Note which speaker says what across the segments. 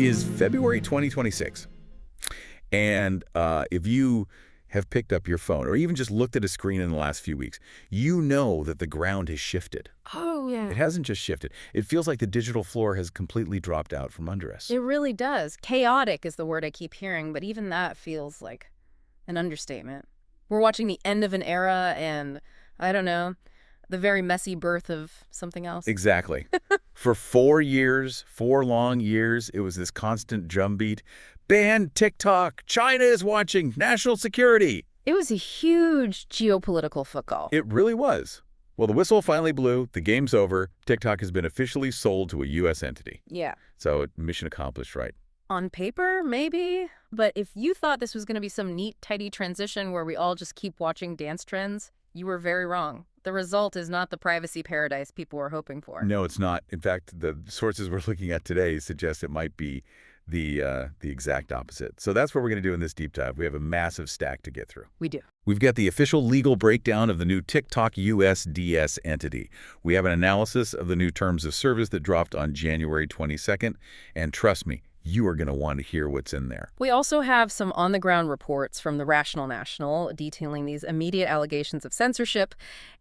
Speaker 1: is February 2026. And if you have picked up your phone or even just looked at a screen in the last few weeks, you know that the ground has shifted.
Speaker 2: Oh, yeah.
Speaker 1: It hasn't just shifted. It feels like the digital floor has completely dropped out from under us.
Speaker 2: It really does. Chaotic is the word I keep hearing, but even that feels like an understatement. We're watching the end of an era and, I don't know, the very messy birth of something else.
Speaker 1: Exactly. For 4 years, 4 long years, it was this constant drumbeat. Ban TikTok. China is watching. National security.
Speaker 2: It was a huge geopolitical football.
Speaker 1: It really was. Well, the whistle finally blew. The game's over. TikTok has been officially sold to a U.S. entity.
Speaker 2: Yeah.
Speaker 1: So mission accomplished, right?
Speaker 2: On paper, maybe. But if you thought this was going to be some neat, tidy transition where we all just keep watching dance trends, you were very wrong. The result is not the privacy paradise people were hoping for.
Speaker 1: No, it's not. In fact, the sources we're looking at today suggest it might be the exact opposite. So that's what we're going to do in this deep dive. We have a massive stack to get through.
Speaker 2: We do.
Speaker 1: We've got the official legal breakdown of the new TikTok USDS entity. We have an analysis of the new terms of service that dropped on January 22nd. And trust me, you are going to want to hear what's in there.
Speaker 2: We also have some on-the-ground reports from the Rational National detailing these immediate allegations of censorship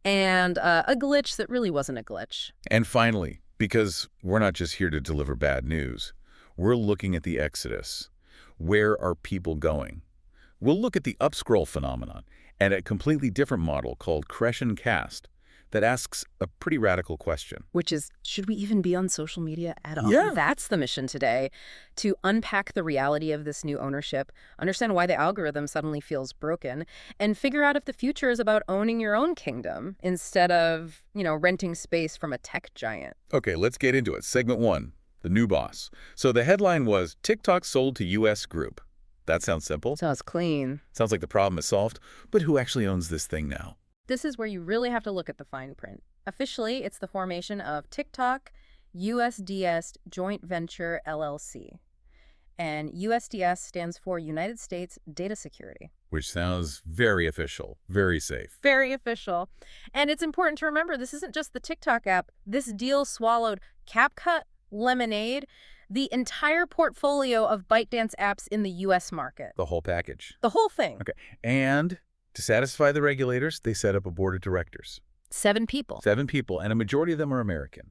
Speaker 2: and a glitch that really wasn't a glitch.
Speaker 1: And finally, because we're not just here to deliver bad news, we're looking at the exodus. Where are people going? We'll look at the upscroll phenomenon and a completely different model called crash and cast that asks a pretty radical question.
Speaker 2: Which is, should we even be on social media at all?
Speaker 1: Yeah.
Speaker 2: That's the mission today, to unpack the reality of this new ownership, understand why the algorithm suddenly feels broken, and figure out if the future is about owning your own kingdom instead of, renting space from a tech giant.
Speaker 1: Okay, let's get into it. Segment 1, the new boss. So the headline was, TikTok sold to U.S. Group. That sounds simple.
Speaker 2: Sounds clean.
Speaker 1: Sounds like the problem is solved. But who actually owns this thing now?
Speaker 2: This is where you really have to look at the fine print. Officially, it's the formation of TikTok USDS Joint Venture LLC. And USDS stands for United States Data Security.
Speaker 1: Which sounds very official, very safe.
Speaker 2: Very official. And it's important to remember, this isn't just the TikTok app. This deal swallowed CapCut, Lemonade, the entire portfolio of ByteDance apps in the U.S. market.
Speaker 1: The whole package.
Speaker 2: The whole thing.
Speaker 1: Okay. And to satisfy the regulators, they set up a board of directors.
Speaker 2: 7 people.
Speaker 1: 7 people, and a majority of them are American.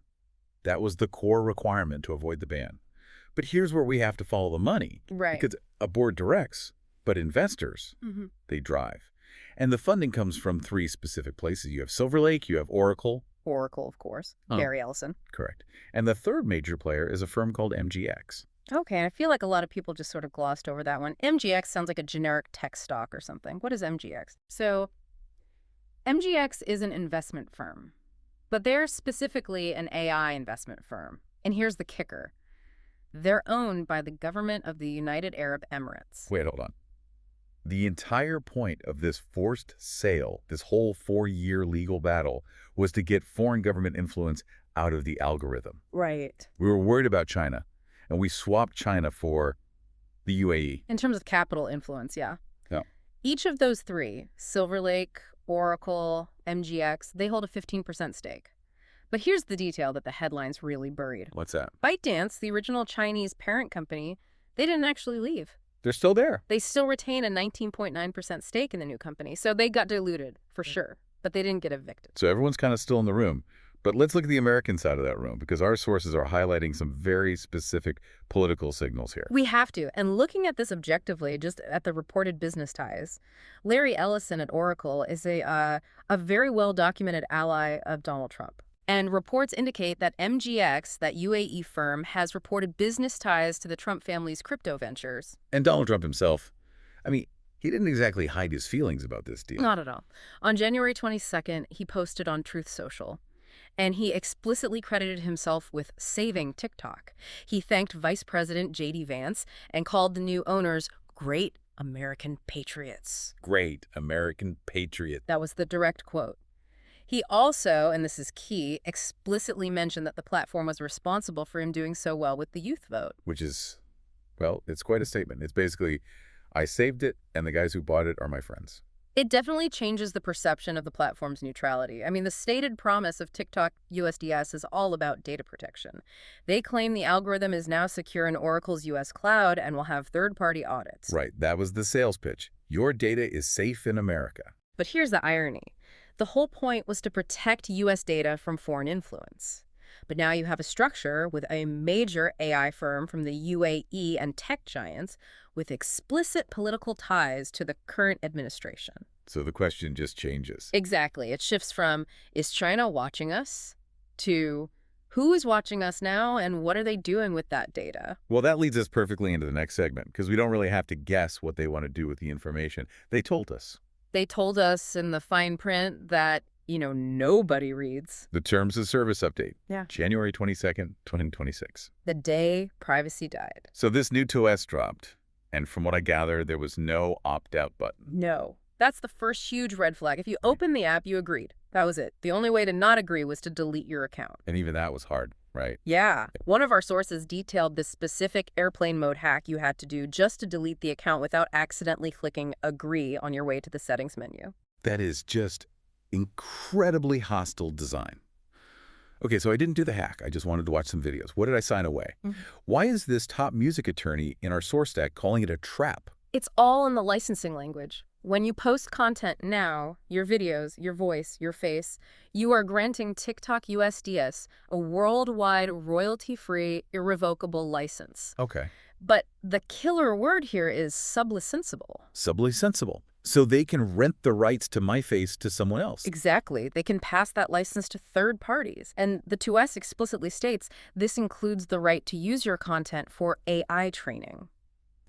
Speaker 1: That was the core requirement to avoid the ban. But here's where we have to follow the money.
Speaker 2: Right.
Speaker 1: Because a board directs, but investors, they drive. And the funding comes from 3 specific places. You have Silver Lake, you have Oracle.
Speaker 2: Oracle, of course.
Speaker 1: Oh.
Speaker 2: Gary Ellison.
Speaker 1: Correct. And the third major player is a firm called MGX.
Speaker 2: Okay, I feel like a lot of people just sort of glossed over that one. MGX sounds like a generic tech stock or something. What is MGX? So, MGX is an investment firm, but they're specifically an AI investment firm. And here's the kicker. They're owned by the government of the United Arab Emirates.
Speaker 1: Wait, hold on. The entire point of this forced sale, this whole 4-year legal battle, was to get foreign government influence out of the algorithm.
Speaker 2: Right.
Speaker 1: We were worried about China, and we swapped China for the UAE.
Speaker 2: In terms of capital influence, yeah.
Speaker 1: Yeah.
Speaker 2: Each of those 3, Silver Lake, Oracle, MGX, they hold a 15% stake. But here's the detail that the headlines really buried.
Speaker 1: What's that?
Speaker 2: ByteDance, the original Chinese parent company, they didn't actually leave.
Speaker 1: They're still there.
Speaker 2: They still retain a 19.9% stake in the new company, so they got diluted, for sure. But they didn't get evicted.
Speaker 1: So everyone's kind of still in the room. But let's look at the American side of that room, because our sources are highlighting some very specific political signals here.
Speaker 2: We have to. And looking at this objectively, just at the reported business ties, Larry Ellison at Oracle is a very well-documented ally of Donald Trump. And reports indicate that MGX, that UAE firm, has reported business ties to the Trump family's crypto ventures.
Speaker 1: And Donald Trump himself, he didn't exactly hide his feelings about this deal.
Speaker 2: Not at all. On January 22nd, he posted on Truth Social. And he explicitly credited himself with saving TikTok. He thanked Vice President J.D. Vance and called the new owners great American patriots.
Speaker 1: Great American patriot.
Speaker 2: That was the direct quote. He also, and this is key, explicitly mentioned that the platform was responsible for him doing so well with the youth vote.
Speaker 1: Which is, well, it's quite a statement. It's basically, I saved it, and the guys who bought it are my friends.
Speaker 2: It definitely changes the perception of the platform's neutrality. I mean, the stated promise of TikTok USDS is all about data protection. They claim the algorithm is now secure in Oracle's US cloud and will have third-party audits.
Speaker 1: Right, that was the sales pitch. Your data is safe in America.
Speaker 2: But here's the irony. The whole point was to protect US data from foreign influence. But now you have a structure with a major AI firm from the UAE and tech giants with explicit political ties to the current administration.
Speaker 1: So the question just changes.
Speaker 2: Exactly. It shifts from, is China watching us, to who is watching us now and what are they doing with that data?
Speaker 1: Well, that leads us perfectly into the next segment, because we don't really have to guess what they want to do with the information. They told us.
Speaker 2: They told us in the fine print that, nobody reads.
Speaker 1: The Terms of Service update.
Speaker 2: Yeah.
Speaker 1: January 22nd, 2026.
Speaker 2: The day privacy died.
Speaker 1: So this new TOS dropped, and from what I gather, there was no opt-out button.
Speaker 2: No. That's the first huge red flag. If you open the app, you agreed. That was it. The only way to not agree was to delete your account.
Speaker 1: And even that was hard, right?
Speaker 2: Yeah. One of our sources detailed this specific airplane mode hack you had to do just to delete the account without accidentally clicking agree on your way to the settings menu.
Speaker 1: That is just incredibly hostile design. Okay, so I didn't do the hack. I just wanted to watch some videos. What did I sign away? Why is this top music attorney in our source stack calling it a trap?
Speaker 2: It's all in the licensing language. When you post content now, your videos, your voice, your face, you are granting TikTok USDS a worldwide royalty-free, irrevocable license.
Speaker 1: Okay.
Speaker 2: But the killer word here is sublicensable.
Speaker 1: Sublicensable. So they can rent the rights to my face to someone else.
Speaker 2: Exactly. They can pass that license to third parties. And the 2S explicitly states this includes the right to use your content for AI training.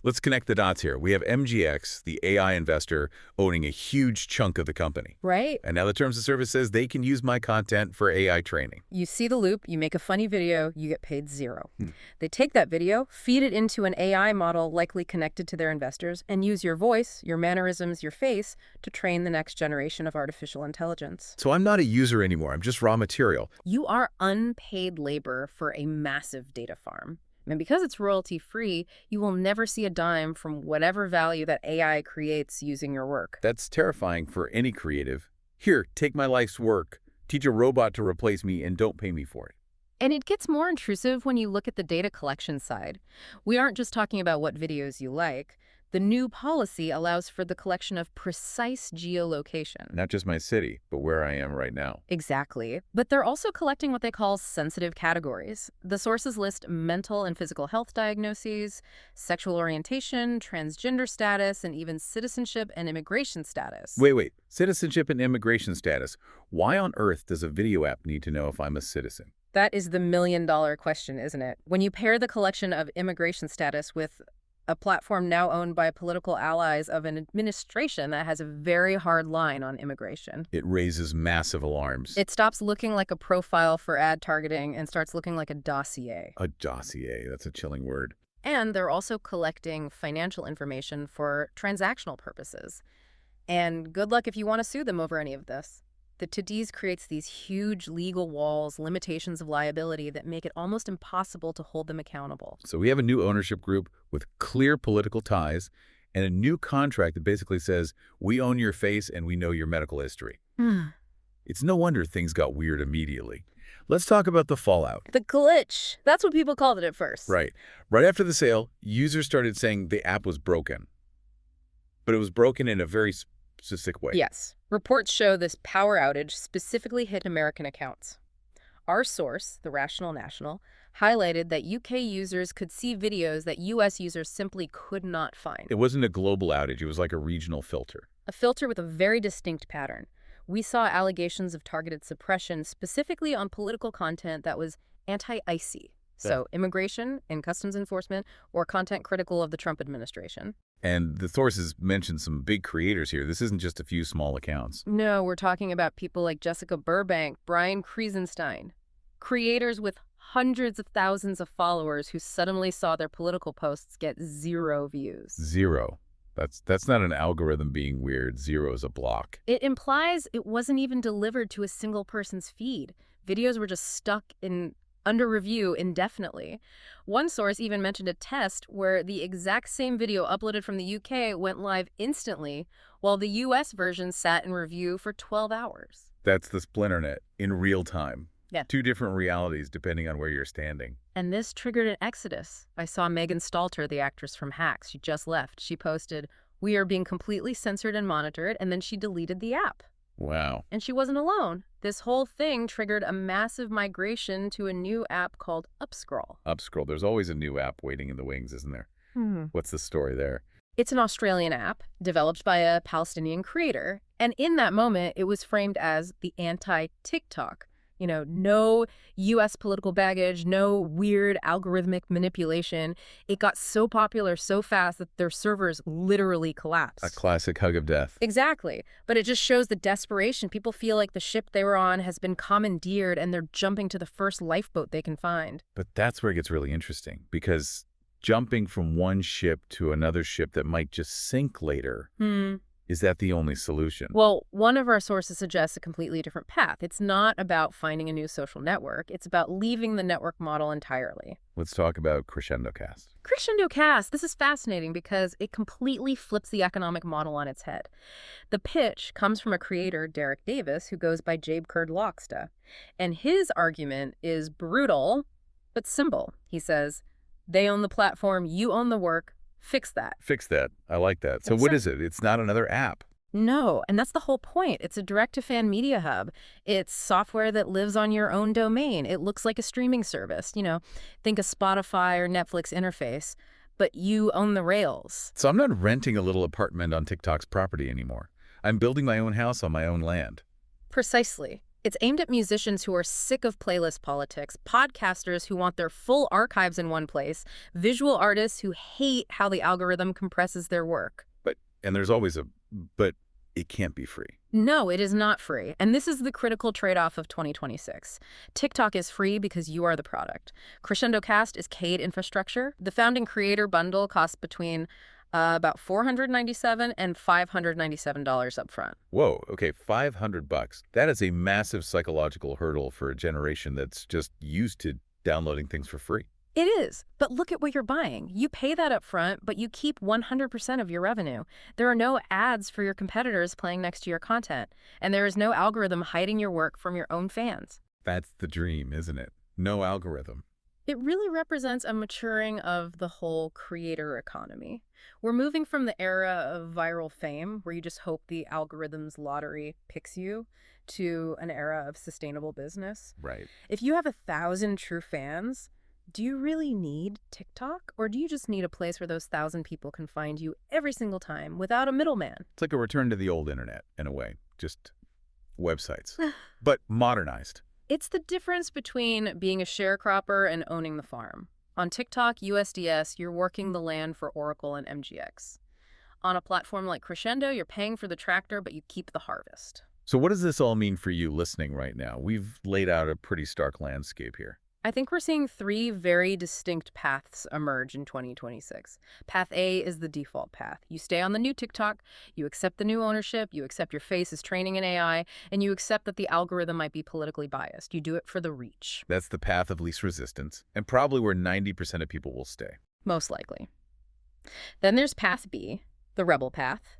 Speaker 1: Let's connect the dots here. We have MGX, the AI investor, owning a huge chunk of the company.
Speaker 2: Right?
Speaker 1: And now the Terms of Service says they can use my content for AI training.
Speaker 2: You see the loop, you make a funny video, you get paid zero. They take that video, feed it into an AI model likely connected to their investors, and use your voice, your mannerisms, your face to train the next generation of artificial intelligence.
Speaker 1: So I'm not a user anymore. I'm just raw material.
Speaker 2: You are unpaid labor for a massive data farm. And because it's royalty-free, you will never see a dime from whatever value that AI creates using your work.
Speaker 1: That's terrifying for any creative. Here, take my life's work. Teach a robot to replace me and don't pay me for it.
Speaker 2: And it gets more intrusive when you look at the data collection side. We aren't just talking about what videos you like. The new policy allows for the collection of precise geolocation.
Speaker 1: Not just my city, but where I am right now.
Speaker 2: Exactly. But they're also collecting what they call sensitive categories. The sources list mental and physical health diagnoses, sexual orientation, transgender status, and even citizenship and immigration status.
Speaker 1: Wait. Citizenship and immigration status. Why on earth does a video app need to know if I'm a citizen?
Speaker 2: That is the million-dollar question, isn't it? When you pair the collection of immigration status with a platform now owned by political allies of an administration that has a very hard line on immigration.
Speaker 1: It raises massive alarms.
Speaker 2: It stops looking like a profile for ad targeting and starts looking like a dossier.
Speaker 1: A dossier, that's a chilling word.
Speaker 2: And they're also collecting financial information for transactional purposes. And good luck if you want to sue them over any of this. The TDS creates these huge legal walls, limitations of liability that make it almost impossible to hold them accountable.
Speaker 1: So we have a new ownership group with clear political ties and a new contract that basically says, we own your face and we know your medical history. It's no wonder things got weird immediately. Let's talk about the fallout.
Speaker 2: The glitch. That's what people called it at first.
Speaker 1: Right. Right after the sale, users started saying the app was broken. But it was broken in a very specific way.
Speaker 2: Yes. Reports show this power outage specifically hit American accounts. Our source, the Rational National, highlighted that UK users could see videos that US users simply could not find.
Speaker 1: It wasn't a global outage. It was like a regional filter.
Speaker 2: A filter with a very distinct pattern. We saw allegations of targeted suppression specifically on political content that was anti-ICE. So immigration and customs enforcement or content critical of the Trump administration.
Speaker 1: And the sources mentioned some big creators here. This isn't just a few small accounts.
Speaker 2: No, we're talking about people like Jessica Burbank, Brian Kreisenstein, creators with hundreds of thousands of followers who suddenly saw their political posts get 0 views.
Speaker 1: 0. That's not an algorithm being weird. 0 is a block.
Speaker 2: It implies it wasn't even delivered to a single person's feed. Videos were just stuck in under review indefinitely. One source even mentioned a test where the exact same video uploaded from the UK went live instantly, while the US version sat in review for 12 hours.
Speaker 1: That's the splinternet in real time.
Speaker 2: Yeah.
Speaker 1: Two different realities depending on where you're standing.
Speaker 2: And this triggered an exodus. I saw Megan Stalter, the actress from Hacks. She just left. She posted, "We are being completely censored and monitored," and then she deleted the app.
Speaker 1: Wow.
Speaker 2: And she wasn't alone. This whole thing triggered a massive migration to a new app called Upscroll.
Speaker 1: Upscroll. There's always a new app waiting in the wings, isn't there? What's the story there?
Speaker 2: It's an Australian app developed by a Palestinian creator. And in that moment, it was framed as the anti-TikTok. No U.S. political baggage, no weird algorithmic manipulation. It got so popular so fast that their servers literally collapsed.
Speaker 1: A classic hug of death.
Speaker 2: Exactly. But it just shows the desperation. People feel like the ship they were on has been commandeered and they're jumping to the first lifeboat they can find.
Speaker 1: But that's where it gets really interesting, because jumping from one ship to another ship that might just sink later, is that the only solution?
Speaker 2: Well, one of our sources suggests a completely different path. It's not about finding a new social network. It's about leaving the network model entirely.
Speaker 1: Let's talk about CrescendoCast.
Speaker 2: CrescendoCast, this is fascinating because it completely flips the economic model on its head. The pitch comes from a creator, Derek Davis, who goes by Jabe Kurd Locksta. And his argument is brutal, but simple. He says, they own the platform, you own the work, fix that.
Speaker 1: Fix that. I like that. So what is it? It's not another app.
Speaker 2: No, and that's the whole point. It's a direct-to-fan media hub. It's software that lives on your own domain. It looks like a streaming service. Think a Spotify or Netflix interface, but you own the rails.
Speaker 1: So I'm not renting a little apartment on TikTok's property anymore. I'm building my own house on my own land.
Speaker 2: Precisely. It's aimed at musicians who are sick of playlist politics, podcasters who want their full archives in one place, visual artists who hate how the algorithm compresses their work.
Speaker 1: And there's always but it can't be free.
Speaker 2: No, it is not free. And this is the critical trade-off of 2026. TikTok is free because you are the product. CrescendoCast is paid infrastructure. The founding creator bundle costs between about $497 and $597 up front.
Speaker 1: Whoa, okay, $500. That is a massive psychological hurdle for a generation that's just used to downloading things for free.
Speaker 2: It is, but look at what you're buying. You pay that up front, but you keep 100% of your revenue. There are no ads for your competitors playing next to your content, and there is no algorithm hiding your work from your own fans.
Speaker 1: That's the dream, isn't it? No algorithm.
Speaker 2: It really represents a maturing of the whole creator economy. We're moving from the era of viral fame, where you just hope the algorithm's lottery picks you, to an era of sustainable business.
Speaker 1: Right.
Speaker 2: If you have 1,000 true fans, do you really need TikTok? Or do you just need a place where those 1,000 people can find you every single time without a middleman?
Speaker 1: It's like a return to the old internet, in a way. Just websites. But modernized.
Speaker 2: It's the difference between being a sharecropper and owning the farm. On TikTok, USDS, you're working the land for Oracle and MGX. On a platform like Crescendo, you're paying for the tractor, but you keep the harvest.
Speaker 1: So what does this all mean for you listening right now? We've laid out a pretty stark landscape here.
Speaker 2: I think we're seeing three very distinct paths emerge in 2026. Path A is the default path. You stay on the new TikTok, you accept the new ownership, you accept your face is training in AI, and you accept that the algorithm might be politically biased. You do it for the reach.
Speaker 1: That's the path of least resistance, and probably where 90% of people will stay.
Speaker 2: Most likely. Then there's Path B, the rebel path.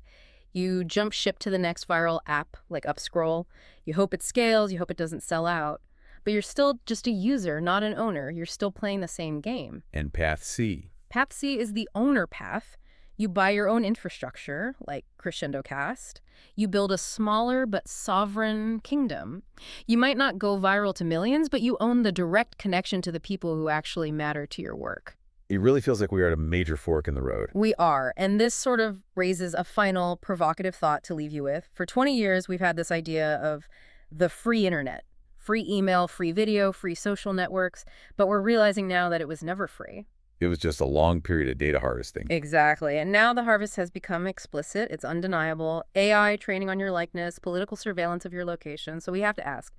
Speaker 2: You jump ship to the next viral app, like Upscroll. You hope it scales, you hope it doesn't sell out. But you're still just a user, not an owner. You're still playing the same game.
Speaker 1: And Path C.
Speaker 2: Path C is the owner path. You buy your own infrastructure, like CrescendoCast. You build a smaller but sovereign kingdom. You might not go viral to millions, but you own the direct connection to the people who actually matter to your work.
Speaker 1: It really feels like we are at a major fork in the road.
Speaker 2: We are, and this sort of raises a final provocative thought to leave you with. For 20 years, we've had this idea of the free internet. Free email, free video, free social networks, but we're realizing now that it was never free.
Speaker 1: It was just a long period of data harvesting.
Speaker 2: Exactly, and now the harvest has become explicit, it's undeniable. AI training on your likeness, political surveillance of your location, so we have to ask,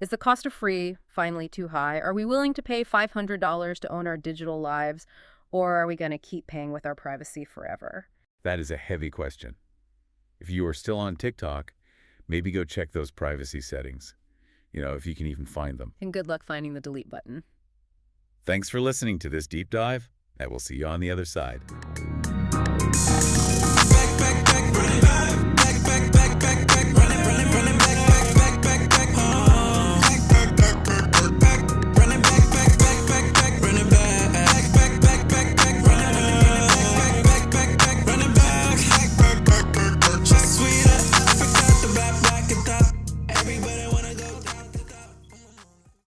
Speaker 2: is the cost of free finally too high? Are we willing to pay $500 to own our digital lives, or are we going to keep paying with our privacy forever?
Speaker 1: That is a heavy question. If you are still on TikTok, maybe go check those privacy settings. if you can even find them.
Speaker 2: And good luck finding the delete button.
Speaker 1: Thanks for listening to this deep dive, and we'll see you on the other side.